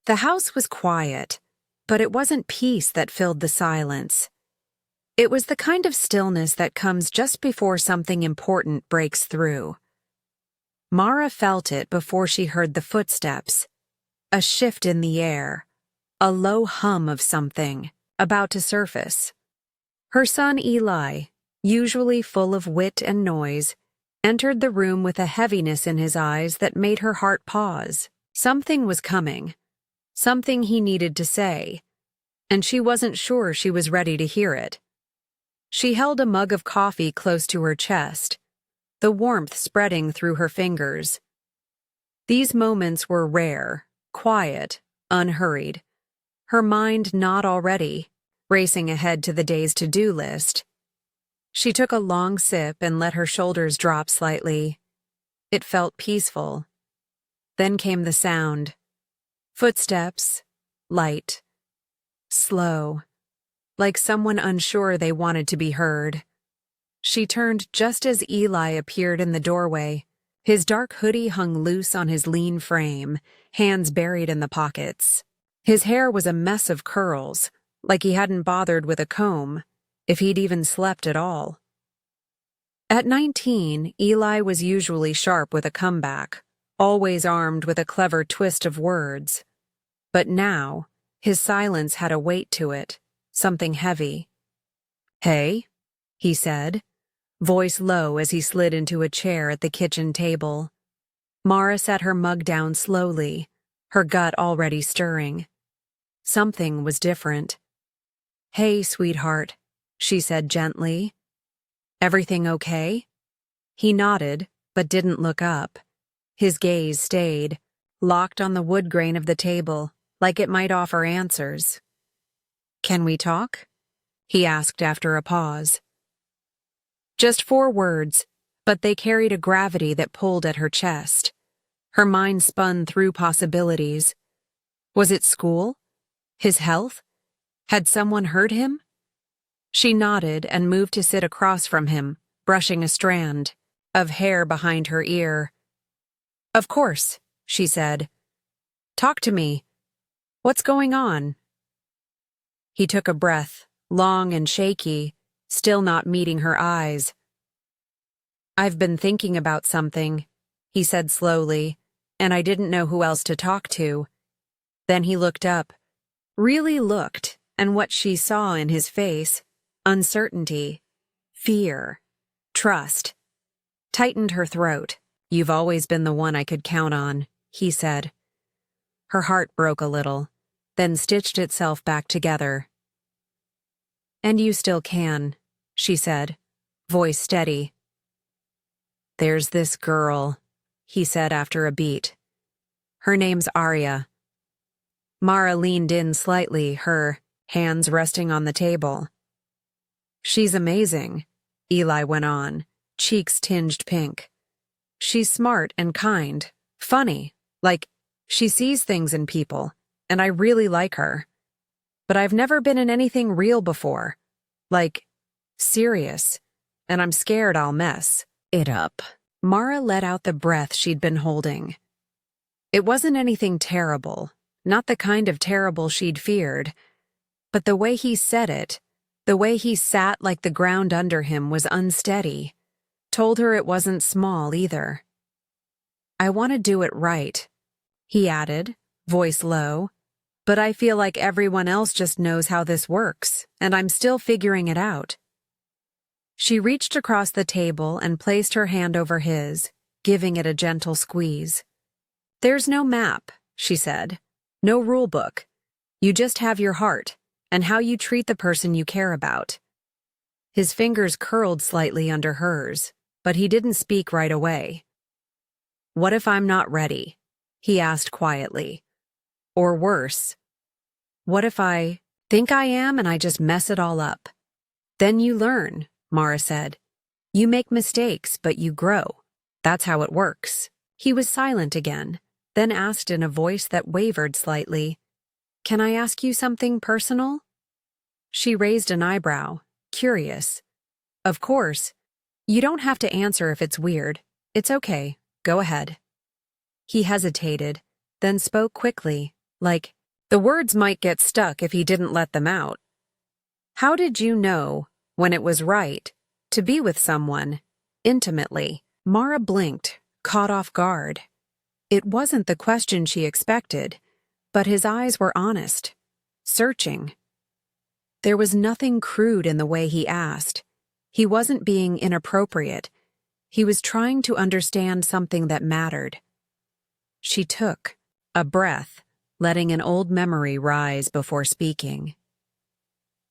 The house was quiet, but it wasn't peace that filled the silence. It was the kind of stillness that comes just before something important breaks through. Mara felt it before she heard the footsteps, a shift in the air, a low hum of something about to surface. Her son Eli, usually full of wit and noise, entered the room with a heaviness in his eyes that made her heart pause. Something was coming, something he needed to say, and she wasn't sure she was ready to hear it. She held a mug of coffee close to her chest, the warmth spreading through her fingers. These moments were rare, quiet, unhurried, her mind not already racing ahead to the day's to-do list. She took a long sip and let her shoulders drop slightly. It felt peaceful. Then came the sound. Footsteps, light, slow, like someone unsure they wanted to be heard. She turned just as Eli appeared in the doorway. His dark hoodie hung loose on his lean frame, hands buried in the pockets. His hair was a mess of curls, like he hadn't bothered with a comb, if he'd even slept at all. At 19, Eli was usually sharp with a comeback, always armed with a clever twist of words. But now, his silence had a weight to it, something heavy. "Hey," he said, voice low as he slid into a chair at the kitchen table. Mara set her mug down slowly, her gut already stirring. Something was different. "Hey, sweetheart," she said gently. "Everything okay?" He nodded, but didn't look up. His gaze stayed, locked on the wood grain of the table, like it might offer answers. "Can we talk?" he asked after a pause. Just 4 words, but they carried a gravity that pulled at her chest. Her mind spun through possibilities. Was it school? His health? Had someone hurt him? She nodded and moved to sit across from him, brushing a strand of hair behind her ear. "Of course," she said. "Talk to me. What's going on?" He took a breath, long and shaky, still not meeting her eyes. "I've been thinking about something," he said slowly, "and I didn't know who else to talk to." Then he looked up, really looked, and what she saw in his face, uncertainty, fear, trust, tightened her throat. "You've always been the one I could count on," he said. Her heart broke a little, then stitched itself back together. "And you still can," she said, voice steady. "There's this girl," he said after a beat. "Her name's Arya." Mara leaned in slightly, her hands resting on the table. "She's amazing," Eli went on, cheeks tinged pink. "She's smart and kind, funny, like she sees things in people, and I really like her. But I've never been in anything real before, like serious, and I'm scared I'll mess it up." Mara let out the breath she'd been holding. It wasn't anything terrible, not the kind of terrible she'd feared, but the way he said it, the way he sat like the ground under him was unsteady, told her it wasn't small either. "I want to do it right," he added, voice low, "but I feel like everyone else just knows how this works, and I'm still figuring it out." She reached across the table and placed her hand over his, giving it a gentle squeeze. "There's no map," she said, "no rule book. You just have your heart, and how you treat the person you care about." His fingers curled slightly under hers, but he didn't speak right away. "What if I'm not ready?" he asked quietly. "Or worse, what if I think I am and I just mess it all up?" "Then you learn," Mara said. "You make mistakes, but you grow. That's how it works." He was silent again, then asked in a voice that wavered slightly, "Can I ask you something personal?" She raised an eyebrow, curious. "Of course. You don't have to answer if it's weird. It's okay. Go ahead." He hesitated, then spoke quickly, Like, the words might get stuck if he didn't let them out. How did you know when it was right to be with someone intimately? Mara blinked, caught off guard. It wasn't the question she expected, but his eyes were honest, searching. There was nothing crude in the way he asked. He wasn't being inappropriate. He was trying to understand something that mattered. She took a breath, letting an old memory rise before speaking.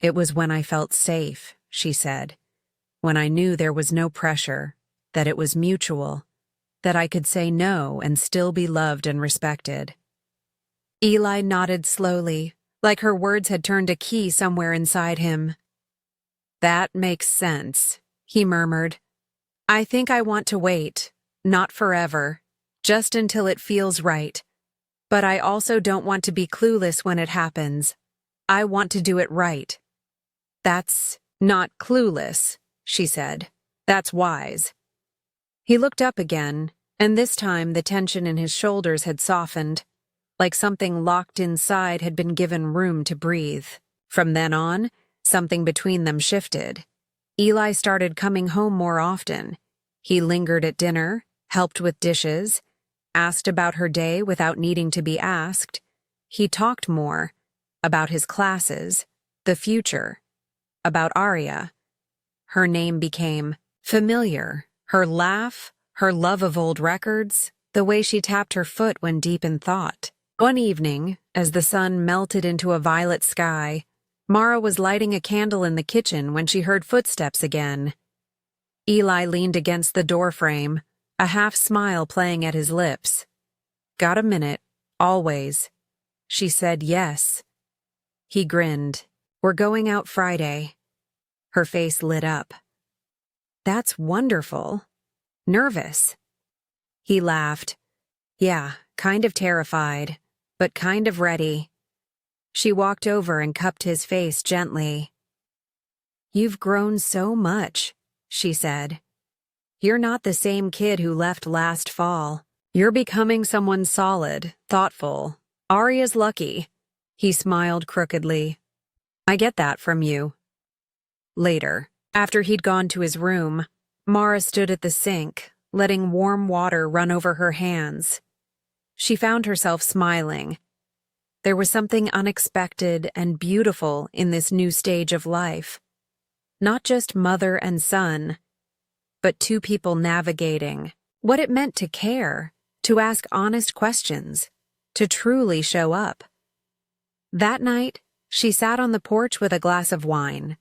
It was when I felt safe, she said, when I knew there was no pressure, that it was mutual, that I could say no and still be loved and respected. Eli nodded slowly, like her words had turned a key somewhere inside him. That makes sense, he murmured. I think I want to wait, not forever, just until it feels right. But I also don't want to be clueless when it happens. I want to do it right. That's not clueless, she said. That's wise. He looked up again, and this time the tension in his shoulders had softened, like something locked inside had been given room to breathe. From then on, something between them shifted. Eli started coming home more often. He lingered at dinner, helped with dishes, asked about her day without needing to be asked. He talked more about his classes, the future, about Arya. Her name became familiar. Her laugh, her love of old records, the way she tapped her foot when deep in thought. One evening, as the sun melted into a violet sky, Mara was lighting a candle in the kitchen when she heard footsteps again. Eli leaned against the doorframe, a half-smile playing at his lips. Got a minute, always. She said yes. He grinned. We're going out Friday. Her face lit up. That's wonderful. Nervous. He laughed. Yeah, kind of terrified, but kind of ready. She walked over and cupped his face gently. You've grown so much, she said. You're not the same kid who left last fall. You're becoming someone solid, thoughtful. Arya's lucky. He smiled crookedly. I get that from you. Later, after he'd gone to his room, Mara stood at the sink, letting warm water run over her hands. She found herself smiling. There was something unexpected and beautiful in this new stage of life. Not just mother and son, but two people navigating what it meant to care, to ask honest questions, to truly show up. That night, she sat on the porch with a glass of wine.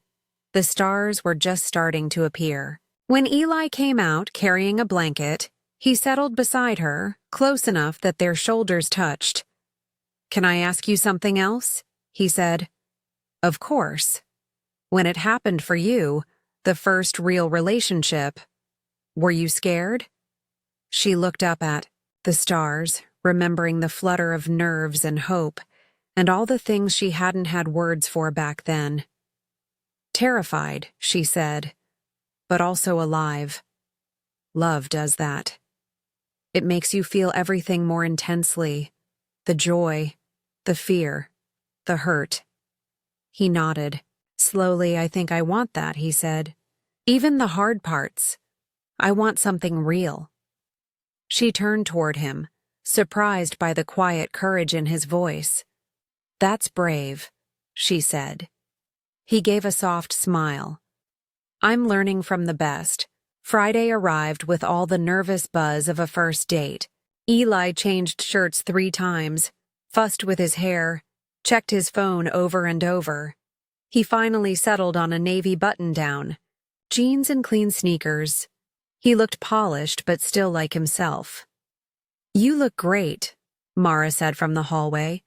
The stars were just starting to appear. When Eli came out carrying a blanket, he settled beside her, close enough that their shoulders touched. Can I ask you something else? He said. Of course. When it happened for you, the first real relationship, were you scared? She looked up at the stars, remembering the flutter of nerves and hope, and all the things she hadn't had words for back then. Terrified, she said, but also alive. Love does that. It makes you feel everything more intensely. The joy, the fear, the hurt. He nodded. Slowly, I think I want that, he said. Even the hard parts. I want something real. She turned toward him, surprised by the quiet courage in his voice. That's brave, she said. He gave a soft smile. I'm learning from the best. Friday arrived with all the nervous buzz of a first date. Eli changed shirts 3 times, fussed with his hair, checked his phone over and over. He finally settled on a navy button-down, jeans and clean sneakers. He looked polished but still like himself. You look great, Mara said from the hallway.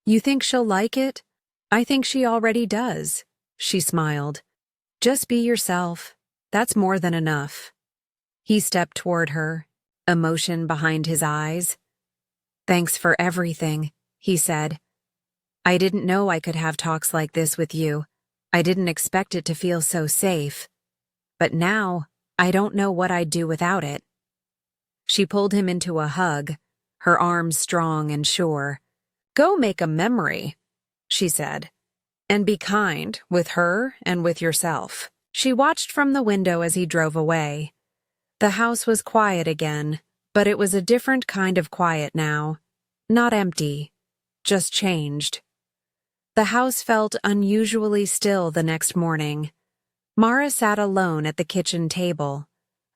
You think she'll like it? I think she already does, she smiled. Just be yourself. That's more than enough. He stepped toward her, emotion behind his eyes. Thanks for everything, he said. I didn't know I could have talks like this with you. I didn't expect it to feel so safe. But now, I don't know what I'd do without it. She pulled him into a hug, her arms strong and sure. Go make a memory, she said, and be kind with her and with yourself. She watched from the window as he drove away. The house was quiet again, but it was a different kind of quiet now. Not empty, just changed. The house felt unusually still the next morning. Mara sat alone at the kitchen table,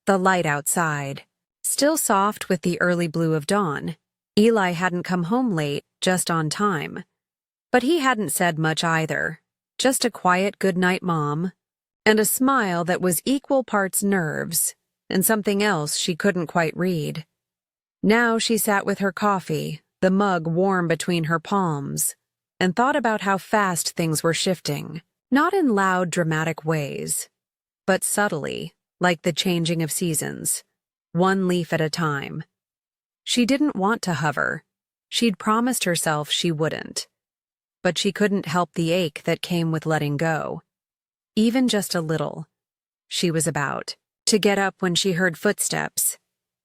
the light outside, still soft with the early blue of dawn. Eli hadn't come home late, just on time. But he hadn't said much either, just a quiet goodnight mom, and a smile that was equal parts nerves and something else she couldn't quite read. Now she sat with her coffee, the mug warm between her palms, and thought about how fast things were shifting, not in loud, dramatic ways, but subtly, like the changing of seasons, one leaf at a time. She didn't want to hover. She'd promised herself she wouldn't. But she couldn't help the ache that came with letting go. Even just a little. She was about to get up when she heard footsteps.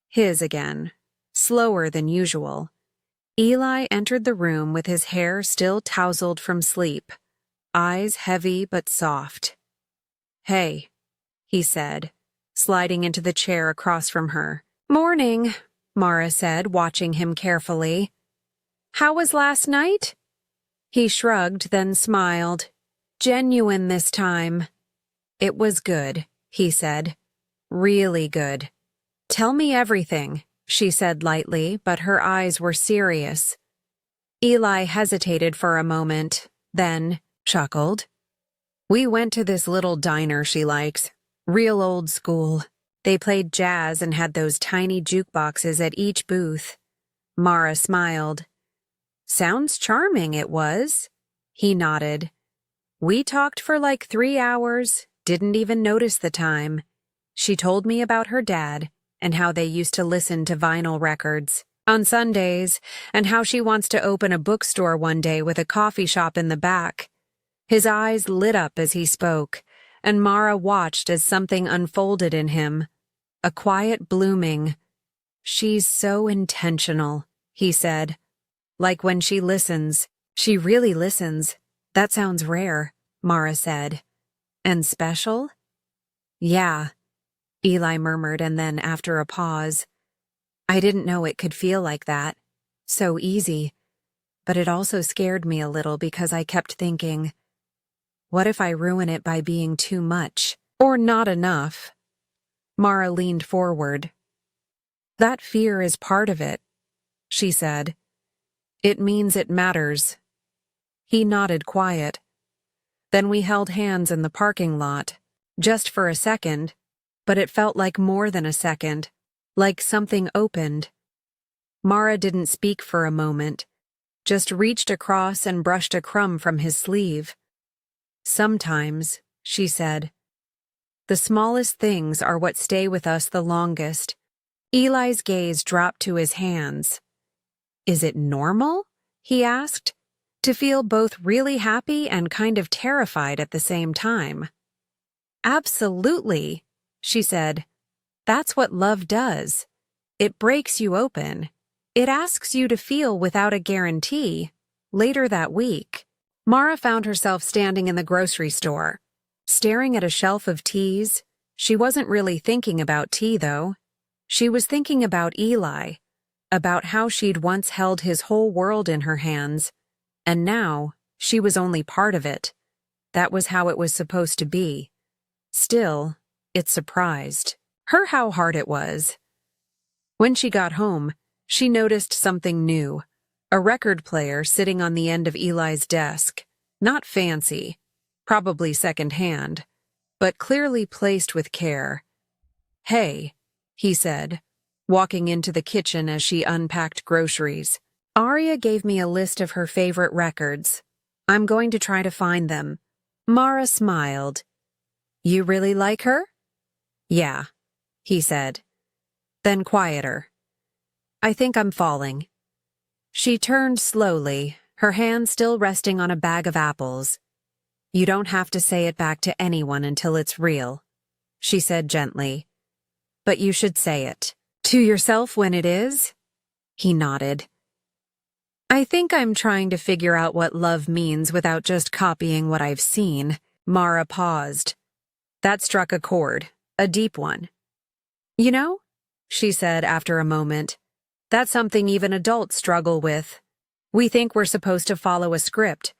His again, slower than usual. Eli entered the room with his hair still tousled from sleep, eyes heavy but soft. "Hey," he said, sliding into the chair across from her. "Morning," Mara said, watching him carefully. "How was last night?" He shrugged, then smiled. "Genuine this time." "It was good," he said. "Really good." "Tell me everything," she said lightly, but her eyes were serious. Eli hesitated for a moment, then chuckled. "We went to this little diner she likes. Real old school. They played jazz and had those tiny jukeboxes at each booth." Mara smiled. "Sounds charming, it was." He nodded. "We talked for like 3 hours, didn't even notice the time. She told me about her dad and how they used to listen to vinyl records on Sundays, and how she wants to open a bookstore one day with a coffee shop in the back." His eyes lit up as he spoke, and Mara watched as something unfolded in him. A quiet blooming. "She's so intentional," he said. "Like when she listens, she really listens." "That sounds rare," Mara said. "And special?" "Yeah," Eli murmured, and then, after a pause, "I didn't know it could feel like that. So easy. But it also scared me a little because I kept thinking, what if I ruin it by being too much? Or not enough?" Mara leaned forward. "That fear is part of it," she said. "It means it matters." He nodded quiet. Then we held hands in the parking lot, just for a second, but it felt like more than a second, like something opened. Mara didn't speak for a moment, just reached across and brushed a crumb from his sleeve. "Sometimes," she said, "the smallest things are what stay with us the longest." Eli's gaze dropped to his hands. "Is it normal?" he asked, "to feel both really happy and kind of terrified at the same time?" "Absolutely," she said. "That's what love does. It breaks you open. It asks you to feel without a guarantee." Later that week, Mara found herself standing in the grocery store, staring at a shelf of teas. She wasn't really thinking about tea, though. She was thinking about Eli, about how she'd once held his whole world in her hands, and now she was only part of it. That was how it was supposed to be. Still, it surprised her how hard it was. When she got home, she noticed something new. A record player sitting on the end of Eli's desk. Not fancy, probably second-hand, but clearly placed with care. "Hey," he said, walking into the kitchen as she unpacked groceries. "Aria gave me a list of her favorite records. I'm going to try to find them." Mara smiled. "You really like her?" "Yeah," he said. Then quieter. "I think I'm falling." She turned slowly, her hand still resting on a bag of apples. "You don't have to say it back to anyone until it's real," she said gently. "But you should say it. To yourself when it is?" He nodded. I think I'm trying to figure out what love means without just copying what I've seen. Mara paused. That struck a chord, a deep one. You know, she said after a moment, that's something even adults struggle with. We think we're supposed to follow a script,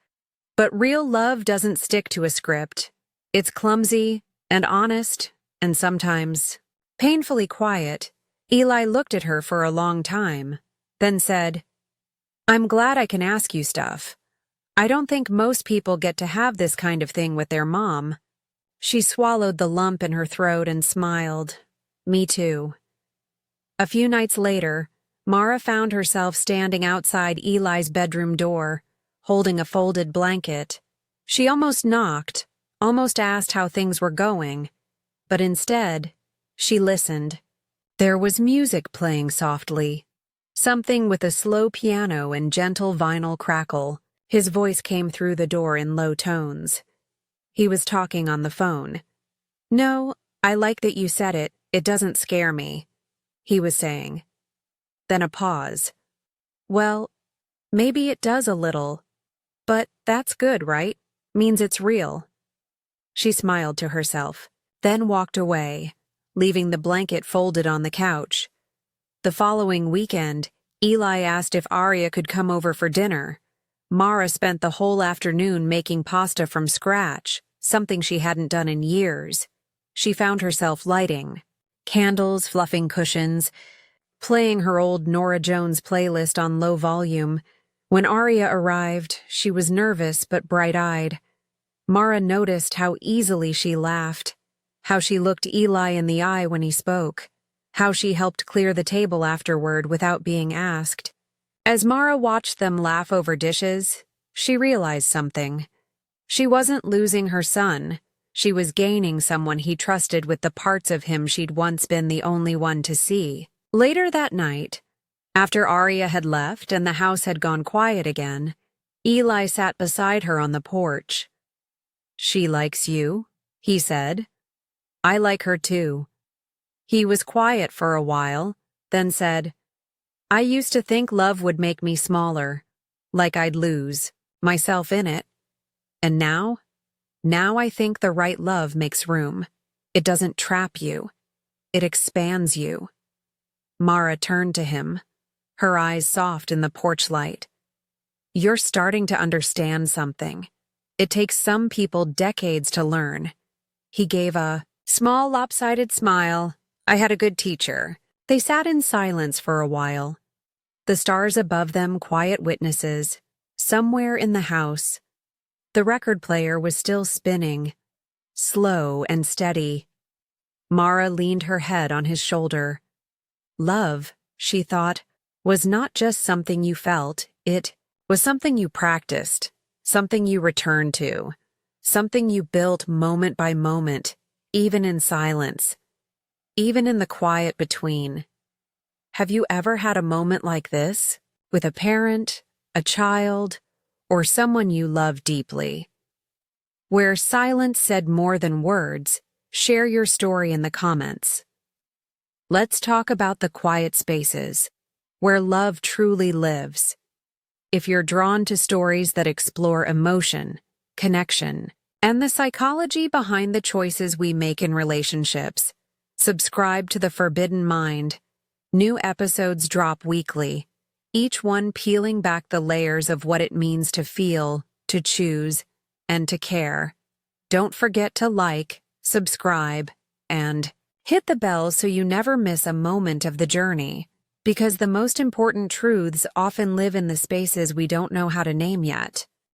but real love doesn't stick to a script. It's clumsy and honest and sometimes painfully quiet. Eli looked at her for a long time, then said, I'm glad I can ask you stuff. I don't think most people get to have this kind of thing with their mom. She swallowed the lump in her throat and smiled. Me too. A few nights later, Mara found herself standing outside Eli's bedroom door, holding a folded blanket. She almost knocked, almost asked how things were going, but instead, she listened. There was music playing softly, something with a slow piano and gentle vinyl crackle. His voice came through the door in low tones. He was talking on the phone. No, I like that you said it. It doesn't scare me, he was saying. Then a pause. Well, maybe it does a little, but that's good, right? Means it's real. She smiled to herself, then walked away, leaving the blanket folded on the couch. The following weekend, Eli asked if Arya could come over for dinner. Mara spent the whole afternoon making pasta from scratch, something she hadn't done in years. She found herself lighting candles, fluffing cushions, playing her old Norah Jones playlist on low volume. When Arya arrived, she was nervous but bright-eyed. Mara noticed how easily she laughed, how she looked Eli in the eye when he spoke, how she helped clear the table afterward without being asked. As Mara watched them laugh over dishes, she realized something. She wasn't losing her son. She was gaining someone he trusted with the parts of him she'd once been the only one to see. Later that night, after Arya had left and the house had gone quiet again, Eli sat beside her on the porch. She likes you, he said. I like her too. He was quiet for a while, then said, I used to think love would make me smaller, like I'd lose myself in it. And now I think the right love makes room. It doesn't trap you. It expands you. Mara turned to him, her eyes soft in the porch light. You're starting to understand something. It takes some people decades to learn. He gave a small, lopsided smile. I had a good teacher. They sat in silence for a while. The stars above them quiet witnesses. Somewhere in the house, the record player was still spinning, slow and steady. Mara leaned her head on his shoulder. Love, she thought, was not just something you felt, it was something you practiced, something you returned to, something you built moment by moment, even in silence, even in the quiet between. Have you ever had a moment like this, with a parent, a child, or someone you love deeply? Where silence said more than words, share your story in the comments. Let's talk about the quiet spaces, where love truly lives. If you're drawn to stories that explore emotion, connection, and the psychology behind the choices we make in relationships, subscribe to The Forbidden Mind. New episodes drop weekly, each one peeling back the layers of what it means to feel, to choose, and to care. Don't forget to like, subscribe, and hit the bell so you never miss a moment of the journey, because the most important truths often live in the spaces we don't know how to name yet.